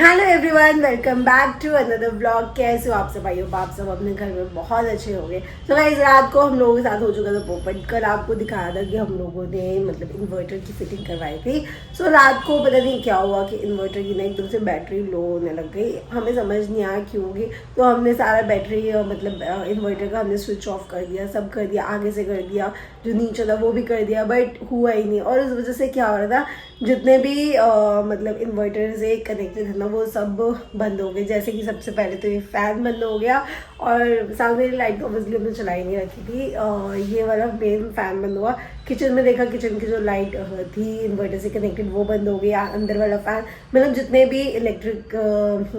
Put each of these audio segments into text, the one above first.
Hello everyone, welcome back to another vlog. कैसे हो आप सब? आई होप आप सब अपने घर में बहुत अच्छे होंगे। तो गाइस, रात को हम लोगों के साथ हो चुका था पोपट। कल आपको दिखाया था कि हम लोगों ने मतलब इन्वर्टर की फिटिंग करवाई थी। सो रात को पता नहीं क्या हुआ कि इन्वर्टर की ना एकदम से बैटरी लो होने लग गई। हमें समझ नहीं आया क्यों होगी। तो हमने सारा बैटरी मतलब इन्वर्टर का हमने स्विच ऑफ कर दिया, सब कर दिया, आगे से कर दिया, जो नीचे था वो भी कर दिया, बट हुआ ही नहीं। और इस वजह से क्या हो रहा था, जितने भी मतलब इन्वर्टर से कनेक्टेड है ना वो सब बंद हो गए। जैसे कि सबसे पहले तो ये फ़ैन बंद हो गया और सामने वाली लाइट ऑब्वियसली हमने चलाई नहीं रखी थी। ये वाला मेन फ़ैन बंद हुआ। किचन में देखा, किचन की जो लाइट थी इन्वर्टर से कनेक्टेड वो बंद हो गया। अंदर वाला फ़ैन, मतलब जितने भी इलेक्ट्रिक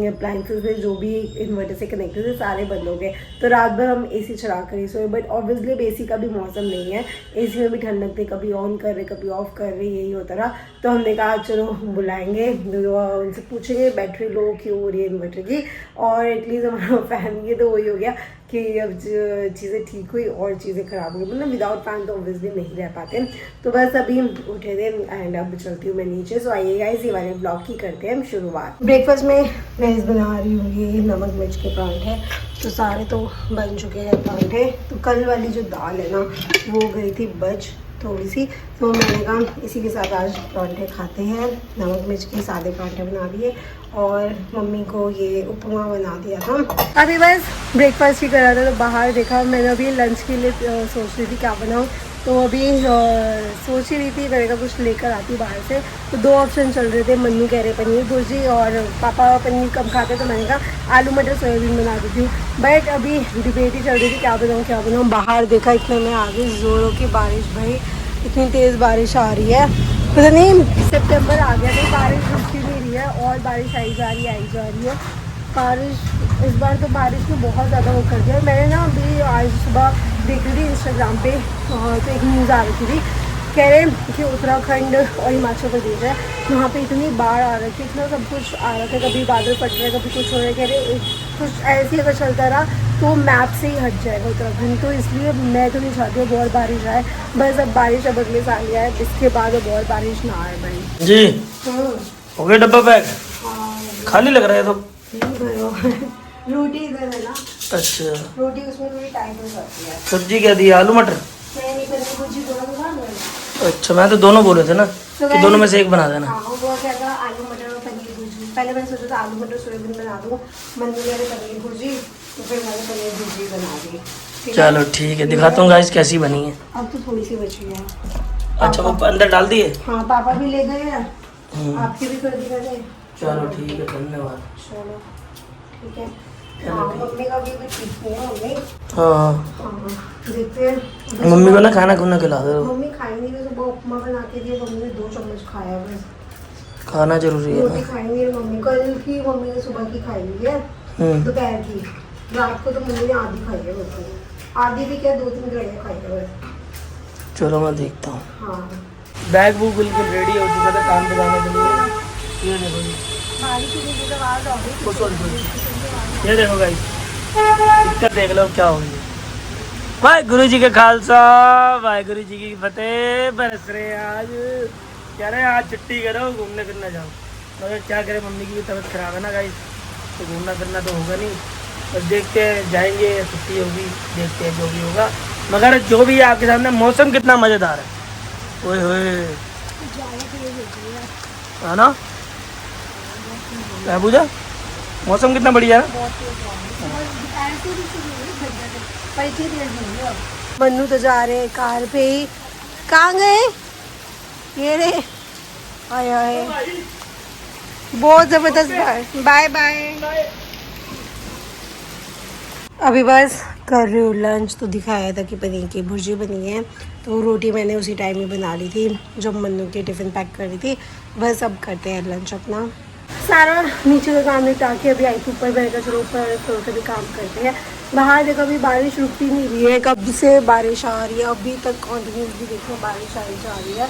अप्लाइंसेस थे जो भी इन्वर्टर से कनेक्टेड थे सारे बंद हो गए। तो रात भर हम एसी चला कर ही सोए, बट ऑब्वियसली अब एसी का भी मौसम नहीं है। एसी में भी ठंडक थी, कभी ऑन कर रहे कभी ऑफ कर रहे, यही होता रहा। तो हमने कहा चलो बुलाएंगे, उनसे पूछेंगे बैटरी लो क्यों हो रही है इन्वर्टर की, और एटलीस्ट हमारा फ़ैन ये तो वही हो गया कि अब चीज़ें ठीक हुई और चीज़ें ख़राब हो गई। मतलब विदाउट फ़ैन तो ऑब्वियसली नहीं रह पाते। तो बस अभी उठे थे एंड अब चलती हूँ मैं नीचे। सो आइए गाइस, ये वाले ब्लॉग की करते हैं हम शुरुआत। ब्रेकफास्ट में मैं बना रही हूँ ये नमक मिर्च के परांठे। तो सारे तो बन चुके हैं परांठे। तो कल वाली जो दाल है ना वो गई थी बच थोड़ी सी, तो मैंने कहा इसी के साथ आज परांठे खाते हैं। नमक मिर्च के सादे परांठे बना दिए और मम्मी को ये उपमा बना दिया था। अभी बस ब्रेकफास्ट ही कर रहा था तो बाहर देखा। मैंने अभी लंच के लिए सोच रही थी क्या बनाऊँ, तो अभी सोच ही रही थी मैंने कहा कुछ लेकर आती बाहर से। तो दो ऑप्शन चल रहे थे, मन्नू कह रहे पनीर भुर्जी और पापा पनीर कम खाते, तो मैंने कहा आलू मटर सोयाबीन बना देती हूँ। बट अभी डिबेट ही चल रही थी क्या बनाऊँ। बाहर देखा इतने में आ गई ज़ोरों की बारिश। भाई इतनी तेज़ बारिश आ रही है, पता नहीं सितंबर आ गया तो बारिश रुक ही नहीं रही है और बारिश आई जा रही है। बारिश इस बार तो बारिश में बहुत ज़्यादा वो कर दिया। मैंने ना अभी आज सुबह देख रही थी इंस्टाग्राम पे, तो एक न्यूज़ आ रही थी, कह रहे कि उत्तराखंड और हिमाचल प्रदेश है वहाँ पे इतनी बाढ़ आ रही थी, इतना सब कुछ आ रहा था, कभी बादल फट रहे कभी कुछ हो रहा है। कह रहे कुछ ऐसे ही अगर चलता रहा तो मैप से ही हट जाएगा उत्तराखंड। तो इसलिए मैं तो नहीं चाहती हूँ बहुत बारिश आए। बस अब बारिश अब अगले साल ही आए, इसके बाद अब बहुत बारिश ना आए भाई जी। हो गया डब्बा पैक? खाली लग रहा है तो रोटी इधर है ना। अच्छा, रोटी उसमें थोड़ी टाइट हो जाती है। सब्जी क्या दी? आलू मटर? नहीं पनीर भुर्जी बोला था ना। अच्छा, मैं तो दोनों बोले थे ना कि दोनों में से एक बना देना। हाँ, वो क्या था आलू मटर और पनीर भुर्जी। पहले मैंने सोचा था आलू मटर सोयाबीन बना दूँ, मन्नू ने पनीर भुर्जी, तो फिर मैंने पनीर भुर्जी बना दी। चलो ठीक है, दिखाता हूँ गाइस कैसी बनी है। अब तो थोड़ी सी बची है। अच्छा, वो अंदर डाल दिए? हाँ, पापा भी ले गए हैं, आपके भी कर दिया जाए। चलो ठीक है, धन्यवाद। चलो ठीक है। हाँ, मम्मी का भी कुछ ठीक नहीं है मम्मी। हाँ, देखते हैं मम्मी को ना खाना खुना खिला दो। मम्मी खाई नहीं, तो सुबह उपमा बना के दिए, मम्मी ने 2 चम्मच खाया बस। खाना जरूरी है रोटी ना। खाई नहीं मम्मी, कल की मम्मी ने सुबह की खाई हुई है, दोपहर की। रात को तो मम्मी ने आधी खाई है रोटी, आधी भी क्या 2-3 कड़ियाँ खाई है बस। चलो मैं देखता हूँ। हाँ, बैग वूग बिल्कुल रेडी हो चुका था काम पे जाने के लिए। ये देखो जी, ये देखो गाइस, दिक्कत देख लो क्या होगी। वाहेगुरु जी के खालसा, वाहेगुरु जी की फतेह। बरस रहे आज, कह रहे हैं आज छुट्टी करो, घूमने फिरने जाओ, मगर क्या करें मम्मी की भी तबीयत खराब है ना गाइस, तो घूमना फिरना तो होगा नहीं। बस देखते हैं, जाएंगे, छुट्टी होगी, देखते हैं जो भी होगा। मगर जो भी है आपके सामने मौसम कितना मज़ेदार है, ओए होए, है ना पूजा? मौसम कितना बढ़िया है। मन्नू तो जा रहे हैं कार पे ही। कहाँ गए ये रे? आए आए, बहुत जबरदस्त। Bye bye. अभी बस कर रही हूँ लंच। तो दिखाया था कि पनीर की भुर्जी बनी है, तो रोटी मैंने उसी टाइम में बना ली थी जब मन्नू के टिफ़िन पैक कर रही थी। बस अब करते हैं लंच अपना। सारा नीचे का काम निपटा के अभी आई थी ऊपर, मैंने कहा चलो ऊपर थोड़ा सा भी काम करते हैं। बाहर देखो अभी बारिश रुकती नहीं रही है, कब से बारिश आ रही है, अभी तक कॉन्टीन्यूसली देखो बारिश आई जा रही है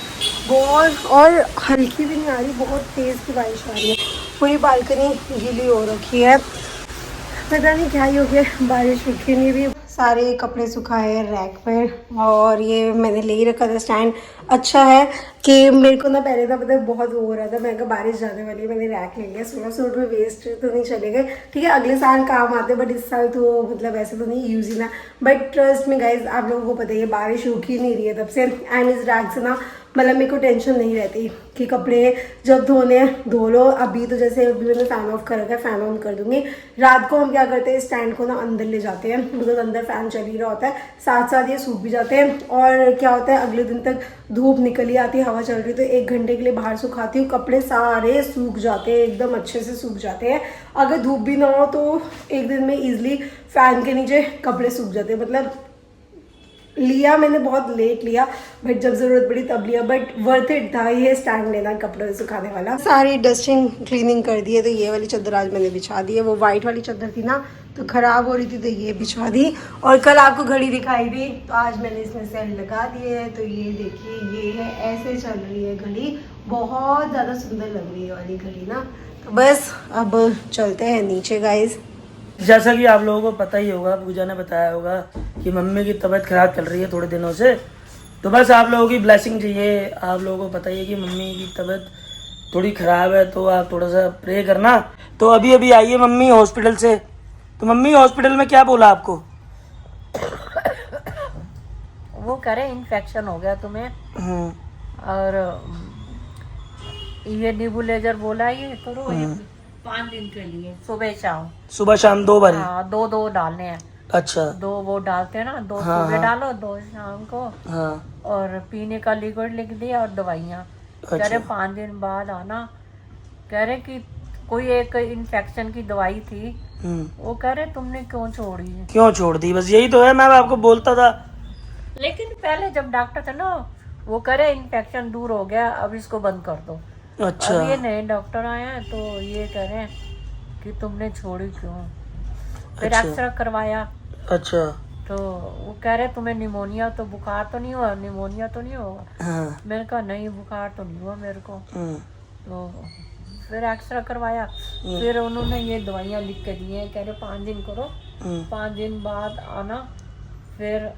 बहुत, और हल्की भी नहीं आ रही, बहुत तेज़ की बारिश आ रही है। पूरी बालकनी गीली हो रखी है, पता नहीं क्या ही हो गया, बारिश रुकी नहीं रही। सारे कपड़े सुखाए रैक पर, और ये मैंने ले ही रखा था स्टैंड। अच्छा है कि मेरे को ना पहले था मतलब बहुत वो हो रहा था, मैं कहा बारिश जाने वाली है, मैंने रैक ले लिया, 16 सूट में वेस्ट तो नहीं चलेंगे, ठीक है अगले साल काम आते, बट इस साल तो मतलब ऐसे तो नहीं यूज ही ना। बट ट्रस्ट में गाइज आप लोगों को पता ही है बारिश रुक ही नहीं रही है तब से, एंड इस रैक से ना मतलब मेरे को टेंशन नहीं रहती कि कपड़े जब धोने धो लो। अभी तो जैसे अभी मैंने फैन ऑफ कर रखा है, फैन ऑन कर दूंगी। रात को हम क्या करते हैं, स्टैंड को ना अंदर ले जाते हैं, बिकॉज अंदर फैन चल ही रहा होता है, साथ साथ ये सूख भी जाते हैं। और क्या होता है अगले दिन तक धूप निकल ही आती है, हवा चल रही तो 1 घंटे के लिए बाहर सुखाती हूँ, कपड़े सारे सूख जाते हैं, एकदम अच्छे से सूख जाते हैं। अगर धूप भी ना हो तो 1 दिन में ईजिली फैन के नीचे कपड़े सूख जाते हैं। मतलब लिया मैंने बहुत लेट लिया, बट जब जरूरत पड़ी तब लिया, बट वर्थ इट था ये स्टैंड लेना कपड़े सुखाने वाला। सारी डस्टिंग क्लीनिंग कर दी है, तो ये वाली चादर आज मैंने बिछा दी है, वो वाइट वाली चादर थी ना तो खराब हो रही थी तो ये बिछा दी। और कल आपको घड़ी दिखाई दी तो आज मैंने इसमें सेल लगा दिए है, तो ये देखिए ये है, ऐसे चल रही है घड़ी, बहुत ज़्यादा सुंदर लग रही है वाली घड़ी ना। तो बस अब चलते हैं नीचे गाइज। जैसा कि आप लोगों को पता ही होगा, पूजा ने बताया होगा कि मम्मी की तबीयत खराब चल रही है थोड़े दिनों से, तो बस आप लोगों की ब्लेसिंग चाहिए। आप लोगों को पता ही है कि मम्मी की तबीयत थोड़ी ख़राब है, तो आप थोड़ा सा प्रे करना। तो अभी अभी आई है मम्मी हॉस्पिटल से, तो मम्मी हॉस्पिटल में क्या बोला आपको? वो करे इन्फेक्शन हो गया तुम्हें, और ये निबुलाइजर बोला ये करो 5 दिन के लिए, सुबह शाम 2 बार। हाँ, दो डालने हैं। अच्छा, 2 वो डालते हैं ना, 2 हाँ, सुबह डालो 2 शाम को। हाँ, और पीने का लिक्विड लिख दिया और दवाइयाँ। अच्छा। कह रहे 5 दिन बाद आना। कह रहे कि कोई एक इन्फेक्शन की दवाई थी, वो कह रहे तुमने क्यों छोड़ी है? क्यों छोड़ दी? बस यही तो है, मैं आपको बोलता था। लेकिन पहले जब डॉक्टर थे ना वो कह रहे इन्फेक्शन दूर हो गया, अब इसको बंद कर दो। अच्छा, अब ये नए डॉक्टर आए हैं तो ये कह रहे हैं कि तुमने छोड़ी क्यों। फिर अच्छा। एक्सरे करवाया अच्छा, तो वो कह रहे तुम्हें निमोनिया तो बुखार तो नहीं हुआ, निमोनिया तो नहीं होगा। हाँ, मैंने कहा नहीं बुखार तो नहीं हुआ मेरे को। तो फिर एक्सरे करवाया, फिर उन्होंने ये दवाइयाँ लिख के दी हैं, कह रहे 5 दिन करो, 5 दिन बाद आना, फिर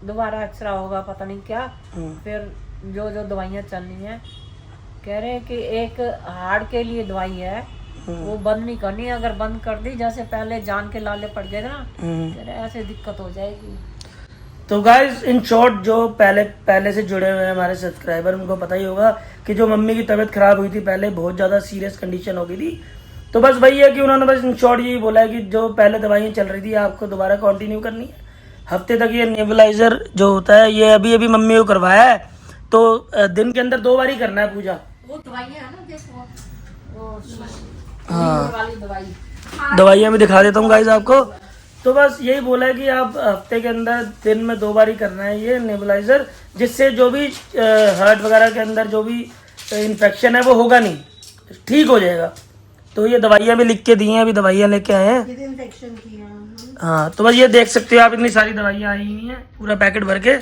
दोबारा एक्सरा होगा, पता नहीं क्या। फिर जो जो दवाइयाँ चलनी है, कह रहे कि एक हार्ट के लिए दवाई है वो बंद नहीं करनी, अगर बंद कर दी जैसे पहले जान के लाले पड़ गए ना, कह रहे ऐसे दिक्कत हो जाएगी। तो गाइस इन शॉर्ट जो पहले से जुड़े हुए हैं हमारे सब्सक्राइबर, उनको पता ही होगा कि जो मम्मी की तबीयत खराब हुई थी पहले, बहुत ज़्यादा सीरियस कंडीशन हो गई थी। तो बस वही है कि उन्होंने बस इन शॉर्ट यही बोला है कि जो पहले दवाइयाँ चल रही थी आपको दोबारा कंटिन्यू करनी है हफ्ते तक। ये नेबुलाइजर जो होता है ये अभी अभी मम्मी को करवाया है, तो दिन के अंदर 2 बार ही करना है पूजा। वो दवाइयाँ है ना देखो, वो हाँ, वाली दवाई, दवाइयाँ भी दिखा देता हूँ गाइस आपको। तो बस यही बोला है कि आप हफ्ते के अंदर दिन में 2 बार ही करना है ये नेबुलाइजर, जिससे जो भी हार्ट वगैरह के अंदर जो भी इन्फेक्शन है वो होगा नहीं, ठीक हो जाएगा। तो ये दवाइयाँ भी लिख के दी हैं, अभी दवाइयाँ लेके आए हैं। ये तो इन्फेक्शन की है। हाँ, तो बस ये देख सकते हो आप, इतनी सारी दवाइयाँ आई हुई हैं पूरा पैकेट भर के।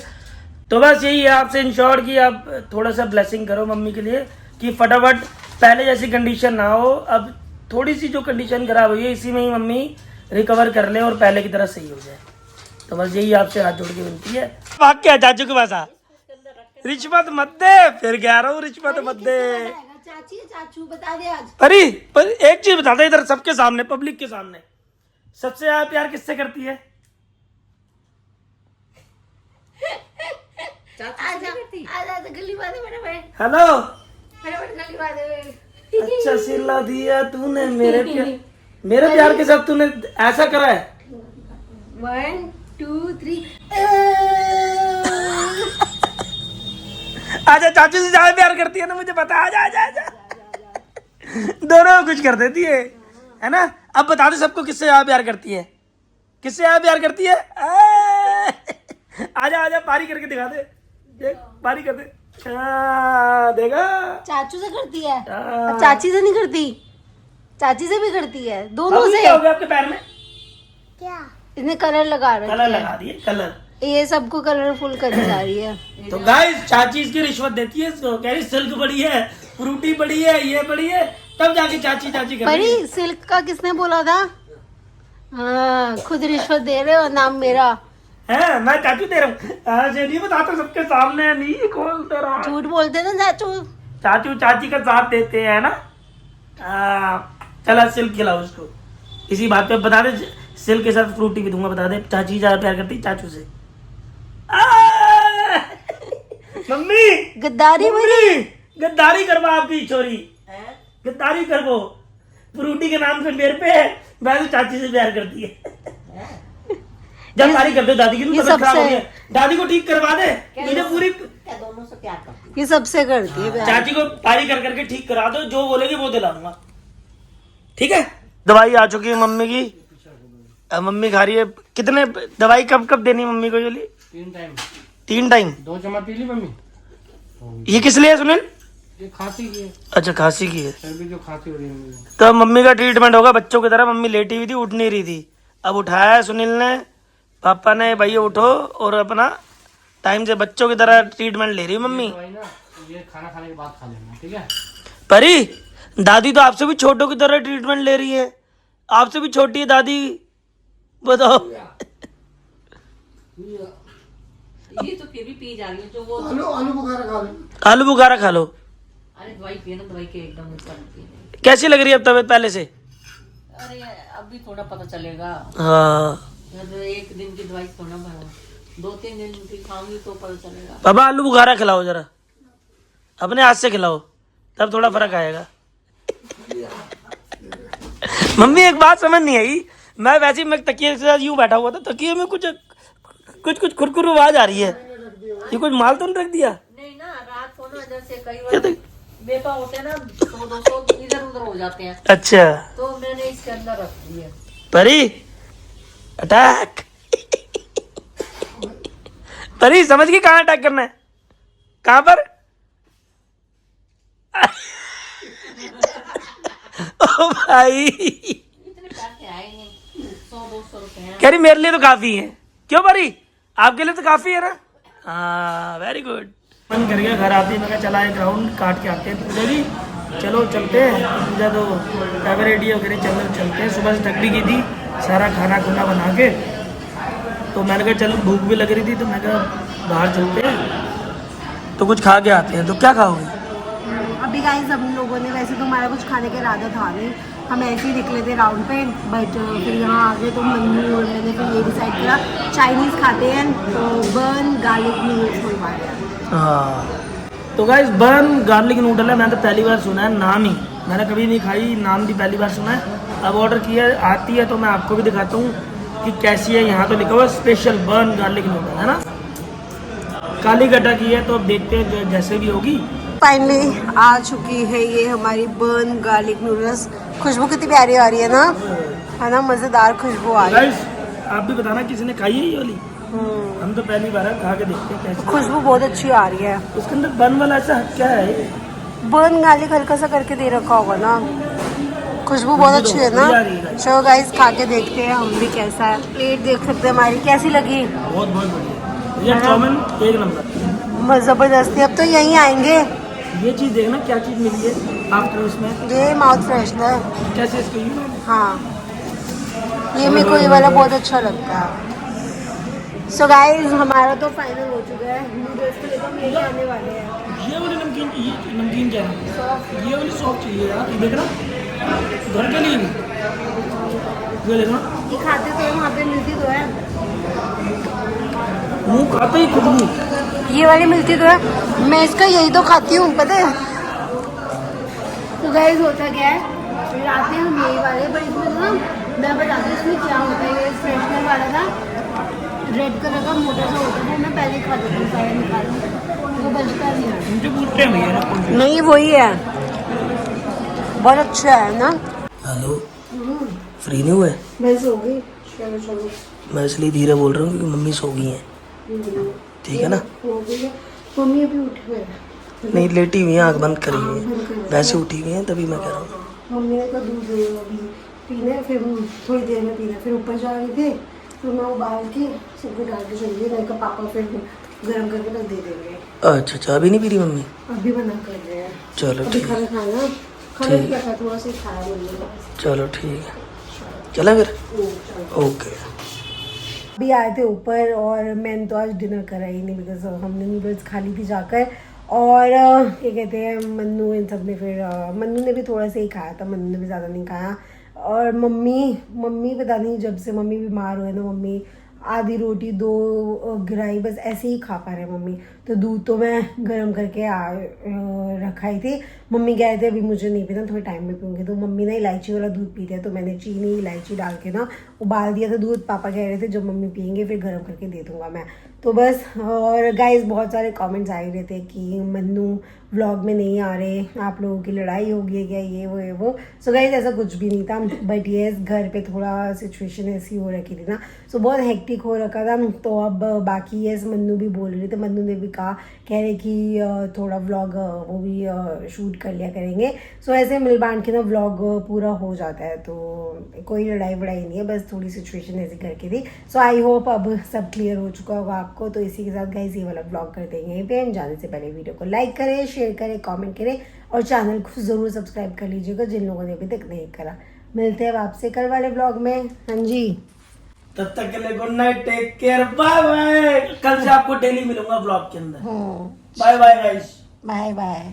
तो बस यही है आपसे इंश्योर कि आप थोड़ा सा ब्लेसिंग करो मम्मी के लिए कि फटाफट पहले जैसी कंडीशन ना हो। अब थोड़ी सी जो कंडीशन खराब हुई है इसी में ही मम्मी रिकवर कर ले और पहले की तरह सही हो जाए। तो बस यही आपसे हाथ जोड़ के विनती है। वाक्य चाचू के पास आ, रिश्वत मत दे, फिर कह रहा हूँ रिश्वत मत दे। चाची चाचू बता दे आज। अरे पर एक चीज बता दे इधर सबके सामने, पब्लिक के सामने, सबसे ज्यादा प्यार किससे करती है? हेलो, अच्छा सिला दिया तूने मेरे प्यार के साथ, तूने ऐसा करा है। 1 2 3 आजा, चाचू से ज्यादा प्यार करती है ना, मुझे पता। आजा आजा आजा, दोनों कुछ कर देती है ना। अब बता दे सबको किससे ज्यादा प्यार करती है, किससे ज्यादा प्यार करती है। आजा आजा, पारी करके दिखा दे, देख पारी कर दे। देखा, चाचू से करती है, चाची से नहीं करती, चाची से भी करती है, दोनों से। क्या हो गया आपके पैर में? क्या इसने कलर लगा रखा है, कलर लगा दिए, कलर ये सबको कलरफुल करने जा रही है। तो गाइस चाची इसकी रिश्वत देती है, कह रही सिल्क बड़ी है, फ्रूटी बड़ी है, ये बड़ी है, तब जाके चाची चाची कर रही है। बड़ी सिल्क का किसने बोला था? हाँ, खुद रिश्वत दे रहे हो, नाम मेरा। है मैं चाचू दे रहा हूँ नहीं बताता सबके सामने नहीं खोलते रहो झूठ बोलते ना चाचू। चाचू चाची का साथ देते हैं ना चला सिल्क खिलाओ उसको इसी बात पे बता दे सिल्क के साथ फ्रूटी भी दूंगा बता दे चाची ज्यादा प्यार करती चाचू से मम्मी गद्दारी मम्मी गद्दारी करवा आपकी छोरी गद्दारी करवो फ्रूटी के नाम से मेरे पे मैं तो चाची से प्यार करती है जब तारी कर दो दादी की तबीयत खराब हो गई दादी को ठीक करवा दे मुझे पूरी दोनों से प्यार करती ये सबसे करती है प्यार। चाची को तारी कर करके ठीक करा दो जो बोलेगी वो दिला दूंगा ठीक है। दवाई आ चुकी है मम्मी की अब मम्मी खा रही है कितने दवाई कब कब देनी मम्मी को जोली 3 टाइम 2 चम्मच पी ली मम्मी। ये किस लिए सुनील ये खांसी की है अच्छा खांसी की है सर भी जो खांसी हो रही है मम्मी तो मम्मी का ट्रीटमेंट होगा बच्चों की तरह मम्मी लेटी हुई थी उठ नहीं रही थी अब उठाया है सुनील ने पापा ने भैया उठो और अपना टाइम से बच्चों की तरह ट्रीटमेंट ले रही है मम्मी दवाई ना ये खाना खाने के बाद खा लेना ठीक है। परी दादी तो आपसे भी छोटों की तरह ट्रीटमेंट ले रही है आपसे भी छोटी है दादी बताओ ये तो फिर भी पी जा रही है जो वो आलू बुखारा खा ले। आलू बुखारा खा लो अरे दवाई पिए ना दवाई के एकदम करती कैसी लग रही है अब तबीयत पहले से अरे अब भी थोड़ा पता चलेगा हाँ एक दिन की दवाई थोड़ा भरा 2-3 दिन की खाऊंगी तो पता चलेगा। पापा आलू बुखारा खिलाओ जरा अपने हाथ से खिलाओ तब थोड़ा फर्क आएगा मम्मी एक बात समझ नहीं आई मैं वैसे ही मैं तकिए के साथ यूं बैठा हुआ था तकिए में कुछ खुरखुर आवाज आ रही है ये कुछ माल तो नहीं रख दिया नहीं ना रात को ना जैसे कई बार बेटा होते हैं ना 100-200 इधर उधर हो जाते हैं अच्छा तो मैंने इसके अंदर रख दिया। परी अटैक परी समझ गई कहाँ अटैक करना है कहाँ पर ओ भाई इतने पैसे आए नहीं 100-200 रुपए हैं। कह रही मेरे लिए तो काफी है क्यों परी आपके लिए तो काफी है ना हाँ वेरी गुड मन कर गया घर आते ही मैं कहा चला एक राउंड काट के आते हैं पूजा जी चलो चलते हैं पूजा तो तब रेडी वगैरह चलो चलते हैं सुबह से थक भी की थी सारा खाना खुना बना के तो मैंने कहा चल भूख भी लग रही थी तो मैं कहा बाहर चलते हैं तो कुछ खा के आते हैं तो क्या खाओगे अभी गाइस हम लोगों ने वैसे तो हमारा कुछ खाने का इरादा था नहीं हम ऐसे ही निकले थे राउंड पे बट फिर यहाँ आ गए तो मम्मी और मैंने फिर ये डिसाइड किया चाइनीज़ खाते हैं तो बर्न गार्लिक नूडल्स मंगवाए हैं। हाँ तो गाइस बर्न गार्लिक नूडल है मैंने तो पहली बार सुना है नाम ही मैंने कभी नहीं खाई नाम भी पहली बार सुना है अब ऑर्डर किया आती है तो मैं आपको भी दिखाता हूँ कि कैसी है यहाँ तो लिखा हुआ स्पेशल बर्न गार्लिक नूडल है ना काली गड्ढा की है तो अब देखते हैं जैसे भी होगी। फाइनली आ चुकी है ये हमारी बर्न गार्लिक नूडल्स खुशबू कितनी प्यारी आ रही है ना है ना मज़ेदार खुशबू आ रही है। गाइस आप भी बताना किसी ने खाई है ये वाली हम तो पहली बार खा के देखते हैं कैसी खुशबू बहुत अच्छी आ रही है। उसके अंदर बर्न वाला ऐसा क्या है बर्न गार्लिक हल्का सा करके दे रखा होगा ना खुशबू बहुत अच्छी है ना। चलो गाइस खा के देखते हैं हम भी कैसा है प्लेट देख सकते हैं हमारी कैसी लगी बहुत बढ़िया ये चाउमीन एक नंबर जबरदस्ती अब तो यहीं आएंगे। ये चीज़ देखना क्या चीज़ मिली है आफ्टर उसमें ये माउथ फ्रेशनर कैसे इसको यूँ हाँ ये मेरे को ये वाला बहुत अच्छा लगता है। सो गाइस हमारा तो फाइनल हो चुका है नूडल्स के लिए तो हम लेके आने वाले हैं। ये वाली नमकीन क्या है ये वाली सॉफ्ट चाहिए यार ये देख रहा घर के लिए भी ये देखना ये खाते तो है वहाँ पे मिलती तो है मुँह खाते ही खुशबू ये वाली मिलती तो है मैं इसका यही तो खाती हूँ पता है। तो गाइस होता क्या है फिर आते हैं हम यही वाले पर इसमें ना मैं बताती हूँ इसमें क्या होता है। ये फ्रेशनर वाला ना रेड कलर का मोटा सा होता है मैं पहले खा देती हूँ सारा निकालूँ वो बचता नहीं है मुझे पूछते हैं भैया ना नहीं वही है बहुत अच्छा है ना। हेलो फ्री नहीं हुए मैं सो गई चलो चलो मैं इसलिए धीरे बोल रहा हूँ क्योंकि मम्मी सो गई हैं ठीक है ना हो गई है मम्मी अभी उठ गए नहीं लेटी हुई हैं आँख बंद करी हुई हैं वैसे उठी हुई हैं तभी मैं कह रहा हूँ मम्मी ने तो दूध अभी पीना है फिर थोड़ी देर में पीना फिर ऊपर जा रहे थे तो मैं उबाल के सबको डाल के चल गई नहीं का पापा फिर गर्म करके रख दे देंगे। अच्छा चाय भी नहीं पी रही मम्मी अभी बना कर रहे हैं चलो अभी ठीक खाना खाना खाना क्या था थोड़ा सा खाया मम्मी ने चलो ठीक है चला फिर चलो। ओके भी आए थे ऊपर और मैंने तो आज डिनर करा ही नहीं बिकॉज हमने नूडल्स खा ली थी जाकर। और क्या कहते हैं मन्नू इन सब ने फिर मन्नू ने भी थोड़ा सा ही खाया था, मन्नू ने भी ज़्यादा नहीं खाया। और मम्मी पता नहीं जब से मम्मी बीमार हुए ना मम्मी आधी रोटी 2 गिराई बस ऐसे ही खा पा रहे मम्मी। तो दूध तो मैं गर्म करके रखा ही थी। मम्मी कह रहे थे अभी मुझे नहीं पीना, थोड़े टाइम में पीऊँगी। तो मम्मी ने इलायची वाला दूध पीते हैं तो मैंने चीनी इलायची डाल के ना उबाल दिया था दूध। पापा कह रहे थे जब मम्मी पियेंगे फिर गर्म करके दे दूँगा मैं। तो बस। और गाइस बहुत सारे कमेंट्स आए रहे थे कि मन्नू व्लॉग में नहीं आ रहे, आप लोगों की लड़ाई हो गई है क्या, ये वो। सो गाइस ऐसा कुछ भी नहीं था, बट येस घर पे थोड़ा सिचुएशन ऐसी हो रखी थी ना, सो बहुत हेक्टिक हो रखा था। तो अब बाकी येस मन्नू भी बोल रहे थे, मन्नू ने भी कहा कह रहे कि थोड़ा व्लॉग वो भी शूट कर लिया करेंगे। सो ऐसे मिल बांट के ना व्लॉग पूरा हो जाता है, तो कोई लड़ाई वड़ाई नहीं है, बस थोड़ी सिचुएशन ऐसी घर की थी। सो आई होप अब सब क्लियर हो चुका होगा आपको। तो इसी के साथ गाइस ये वाला व्लॉग कर देंगे यहीं पे। जाने से पहले वीडियो को लाइक करें, शेयर करें, कमेंट करें और चैनल को ज़रूर सब्सक्राइब कर लीजिएगा जिन लोगों ने अभी तक नहीं करा। मिलते हैं आपसे कल वाले व्लॉग में। हाँ जी, तब तक के लिए good night, take care, bye bye. कल से आपको डेली मिलूंगा ब्लॉग के अंदर। Bye bye guys, bye bye.